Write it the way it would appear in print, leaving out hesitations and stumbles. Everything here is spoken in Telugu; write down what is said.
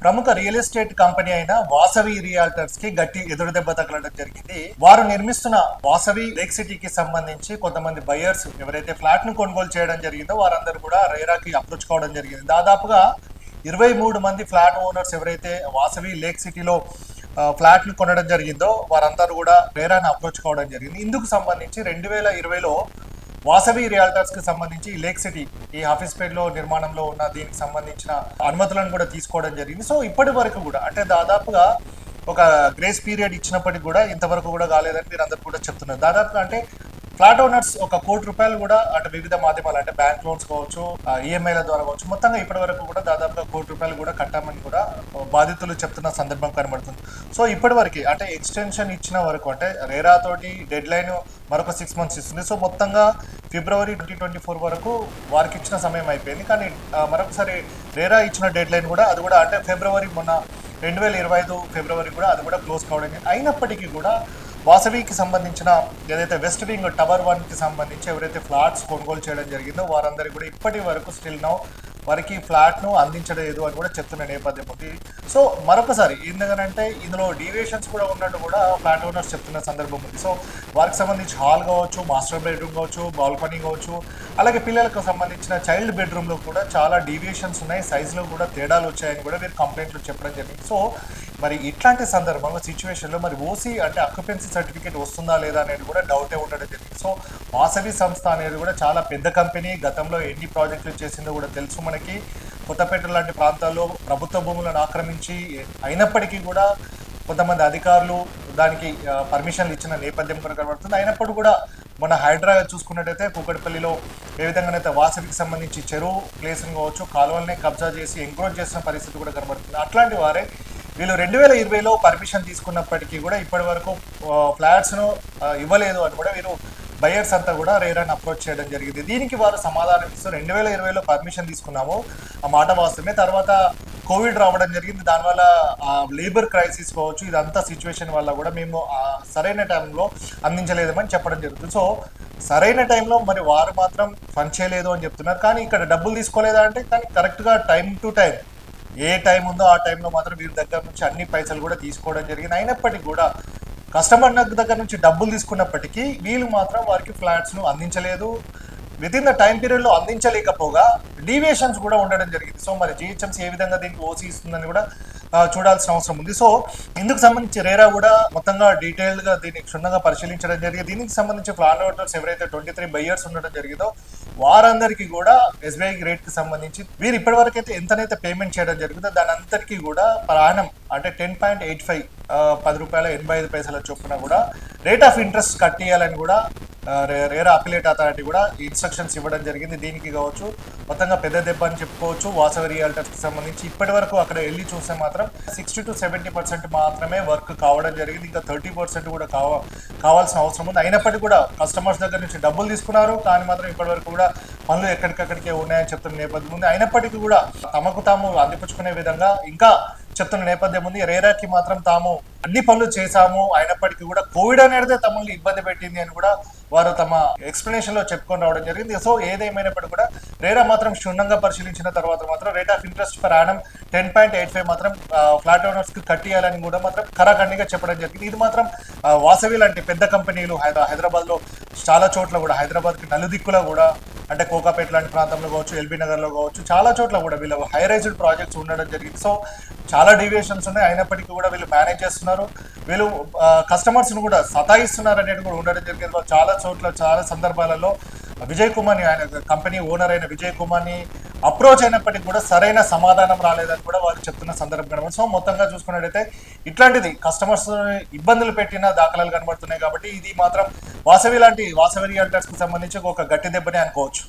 ప్రముఖ రియల్ ఎస్టేట్ కంపెనీ అయిన వాసవి రియాల్టర్స్ కి గట్టి ఎదురు దెబ్బ తగలడం జరిగింది. వారు నిర్మిస్తున్న వాసవి లేక్ సిటీకి సంబంధించి కొంతమంది బయర్స్ ఎవరైతే ఫ్లాట్ ను కొనుగోలు చేయడం జరిగిందో వారందరూ కూడా రేరాకి అప్రోచ్ కావడం జరిగింది. దాదాపుగా 23 మంది ఫ్లాట్ ఓనర్స్ ఎవరైతే వాసవి లేక్ సిటీలో ఫ్లాట్ ను కొనడం జరిగిందో వారందరూ కూడా రేరాని అప్రోచ్ కావడం జరిగింది. ఇందుకు సంబంధించి 2020లో వాసవి రియాల్టర్స్ కి సంబంధించి లేక్ సిటీ ఈ ఆఫీస్పేట్ లో నిర్మాణంలో ఉన్న దీనికి సంబంధించిన అనుమతులను కూడా తీసుకోవడం జరిగింది. సో ఇప్పటి వరకు కూడా అంటే దాదాపుగా ఒక గ్రేస్ పీరియడ్ ఇచ్చినప్పటికి కూడా ఇంతవరకు కూడా కాలేదని మీరు అందరు కూడా చెప్తున్నారు. దాదాపుగా అంటే ఫ్లాట్ ఓనర్స్ ₹1 కోటి కూడా అంటే వివిధ మాధ్యమాలు అంటే బ్యాంక్ లోన్స్ కావచ్చు, ఈఎంఐల ద్వారా కావచ్చు, మొత్తంగా ఇప్పటి వరకు కూడా దాదాపుగా ₹1 కోటి కూడా కట్టామని కూడా బాధితులు చెప్తున్న సందర్భం కనబడుతుంది. సో ఇప్పటి వరకు అంటే ఎక్స్టెన్షన్ ఇచ్చిన వరకు అంటే రేరా తోటి డెడ్ లైన్ మరొక 6 మంత్స్ ఇస్తుంది. సో మొత్తంగా ఫిబ్రవరి 2024 వరకు వారికి ఇచ్చిన సమయం అయిపోయింది. కానీ మరొకసారి రేరా ఇచ్చిన డెడ్ లైన్ కూడా అది కూడా అంటే ఫిబ్రవరి మొన్న 2025 ఫిబ్రవరి కూడా అది కూడా క్లోజ్ కావడం అయినప్పటికీ కూడా వాసవికి సంబంధించిన ఏదైతే వెస్ట్ వింగ్ టవర్ 1కి సంబంధించి ఎవరైతే ఫ్లాట్స్ కొనుగోలు చేయడం జరిగిందో వారందరికీ కూడా ఇప్పటి వరకు స్టిల్ నౌ వారికి ఫ్లాట్ను అందించలేదు అని కూడా చెప్తున్న నేపథ్యం ఉంది. సో మరొకసారి ఎందుకంటే ఇందులో డీవియేషన్స్ కూడా ఉన్నట్టు కూడా ఫ్లాట్ ఓనర్స్ చెప్తున్న సందర్భం ఉంది. సో వారికి సంబంధించి హాల్ కావచ్చు, మాస్టర్ బెడ్రూమ్ కావచ్చు, బాల్కనీ కావచ్చు, అలాగే పిల్లలకు సంబంధించిన చైల్డ్ బెడ్రూమ్లో కూడా చాలా డీవియేషన్స్ ఉన్నాయి, సైజులో కూడా తేడాలు వచ్చాయని కూడా మీరు కంప్లైంట్లు చెప్పడం జరిగింది. సో మరి ఇట్లాంటి సందర్భంలో సిచ్యువేషన్లో మరి ఓసీ అంటే అక్యుపెన్సీ సర్టిఫికేట్ వస్తుందా లేదా అనేది కూడా డౌటే ఉండడం జరిగింది. సో వాసవి సంస్థ అనేది కూడా చాలా పెద్ద కంపెనీ, గతంలో ఎన్ని ప్రాజెక్టులు చేసిందో కూడా తెలుసు మనకి. కొత్తపేట లాంటి ప్రాంతాల్లో ప్రభుత్వ భూములను ఆక్రమించి అయినప్పటికీ కూడా కొంతమంది అధికారులు దానికి పర్మిషన్లు ఇచ్చిన నేపథ్యం కూడా కనబడుతుంది. అయినప్పుడు కూడా మన హైడ్రా చూసుకున్నట్టయితే కూకట్పల్లిలో ఏ విధంగానైతే వాసవికి సంబంధించి చెరువు ప్లేస్ని కావచ్చు, కాలువలనే కబ్జా చేసి ఎంక్రోచ్ చేసిన పరిస్థితి కూడా కనబడుతుంది. అట్లాంటి వారే వీళ్ళు 2020లో పర్మిషన్ తీసుకున్నప్పటికీ కూడా ఇప్పటి వరకు ఫ్లాట్స్ను ఇవ్వలేదు అని కూడా వీరు బయర్స్ అంతా కూడా రేరాని అప్రోచ్ చేయడం జరిగింది. దీనికి వారు సమాధానం ఇస్తూ 2020లో పర్మిషన్ తీసుకున్నాము, ఆ మాట వాస్తవమే, తర్వాత కోవిడ్ రావడం జరిగింది, దానివల్ల లేబర్ క్రైసిస్ కావచ్చు ఇదంతా సిచ్యువేషన్ వల్ల కూడా మేము సరైన టైంలో అందించలేదని చెప్పడం జరుగుతుంది. సో సరైన టైంలో మరి వారు మాత్రం ఫండ్ చేయలేదు అని చెప్తున్నారు. కానీ ఇక్కడ డబ్బులు తీసుకోలేదా అంటే కానీ కరెక్ట్గా time to time A time ఉందో ఆ టైంలో మాత్రం వీరి దగ్గర నుంచి అన్ని పైసలు కూడా తీసుకోవడం జరిగింది. అయినప్పటికీ కూడా కస్టమర్ దగ్గర నుంచి డబ్బులు తీసుకున్నప్పటికీ వీళ్ళు మాత్రం వారికి ఫ్లాట్స్ను అందించలేదు. విత్ ఇన్ ద టైం పీరియడ్లో అందించలేకపోగా డీవియేషన్స్ కూడా ఉండడం జరిగింది. సో మరి జిహెచ్ఎంసీ ఏ విధంగా దీనికి ఓసీ ఇస్తుందని కూడా చూడాల్సిన అవసరం ఉంది. సో ఇందుకు సంబంధించి రేరా కూడా మొత్తంగా డీటెయిల్డ్గా దీన్ని క్షుణ్ణంగా పరిశీలించడం జరిగింది. దీనికి సంబంధించి ఫ్లాట్ ఓనర్స్ ఎవరైతే 23 బయర్స్ ఉండడం జరిగిందో వారందరికీ కూడా ఎస్బీఐ రేట్కి సంబంధించి వీరు ఇప్పటివరకు అయితే ఎంతనైతే పేమెంట్ చేయడం జరుగుతుందో దాని అంతటికీ కూడా ప్రాణం అంటే 10.85 ₹10.85 చొప్పున కూడా రేట్ ఆఫ్ ఇంట్రెస్ట్ కట్టేయాలని కూడా రేరా అపిలేట్ అథారిటీ కూడా ఇన్స్ట్రక్షన్స్ ఇవ్వడం జరిగింది. దీనికి కావచ్చు మొత్తంగా పెద్ద దెబ్బ అని చెప్పుకోవచ్చు. వాసవి రియాల్టర్స్కి సంబంధించి ఇప్పటి వరకు అక్కడ వెళ్ళి చూస్తే మాత్రం 60 to 70% మాత్రమే వర్క్ కావడం జరిగింది. ఇంకా 30% కూడా కావాల్సిన అవసరం ఉంది. అయినప్పటికీ కూడా కస్టమర్స్ దగ్గర నుంచి డబ్బులు తీసుకున్నారు, కానీ మాత్రం ఇప్పటి వరకు కూడా పనులు ఎక్కడికక్కడికే ఉన్నాయని చెప్తున్న నేపథ్యం ఉంది. అయినప్పటికీ కూడా తమకు తాము అందిపుచ్చుకునే విధంగా ఇంకా చెప్తున్న నేపథ్యం ఉంది. రేరాకి మాత్రం తాము అన్ని పనులు చేశాము, అయినప్పటికీ కూడా కోవిడ్ అనేది తమల్ని ఇబ్బంది పెట్టింది అని కూడా వారు తమ ఎక్స్ప్లెనేషన్ లో చెప్పుకొని రావడం జరిగింది. సో ఏదేమైనప్పటికీ కూడా రేరా మాత్రం క్షుణ్ణంగా పరిశీలించిన తర్వాత మాత్రం rate of interest per annum 10.85 మాత్రం ఫ్లాట్ ఓనర్స్ కి కట్టియాలని కూడా మాత్రం ఖరాఖండిగా చెప్పడం జరిగింది. ఇది మాత్రం వాసవి లాంటి పెద్ద కంపెనీలు హైదరాబాద్ లో చాలా చోట్ల కూడా హైదరాబాద్ కి నలుదిక్కులో కూడా అంటే కోకాపేట లాంటి ప్రాంతంలో కావచ్చు, ఎల్బీ నగర్ లో కావచ్చు, చాలా చోట్ల కూడా వీళ్ళు హై రైజ్డ్ ప్రాజెక్ట్స్ ఉండడం జరిగింది. సో చాలా డీవియేషన్స్ ఉన్నాయి, అయినప్పటికీ కూడా వీళ్ళు మేనేజ్ చేస్తున్నారు, వీళ్ళు కస్టమర్స్ ను కూడా సతాయిస్తున్నారు అనేది కూడా ఉండడం జరిగింది. చాలా చోట్ల చాలా సందర్భాలలో విజయ్ కుమార్ని ఆయన కంపెనీ ఓనర్ అయిన విజయ్ కుమార్ని అప్రోచ్ అయినప్పటికీ కూడా సరైన సమాధానం రాలేదని కూడా వారు చెప్తున్న సందర్భం కనబడుతుంది. సో మొత్తంగా చూసుకున్నట్టయితే ఇట్లాంటిది కస్టమర్స్ ఇబ్బందులు పెట్టిన దాఖలాలు కనబడుతున్నాయి. కాబట్టి ఇది మాత్రం వాసవి రియాల్టర్స్ కి సంబంధించి ఒక గట్టి దెబ్బనే అనుకోవచ్చు.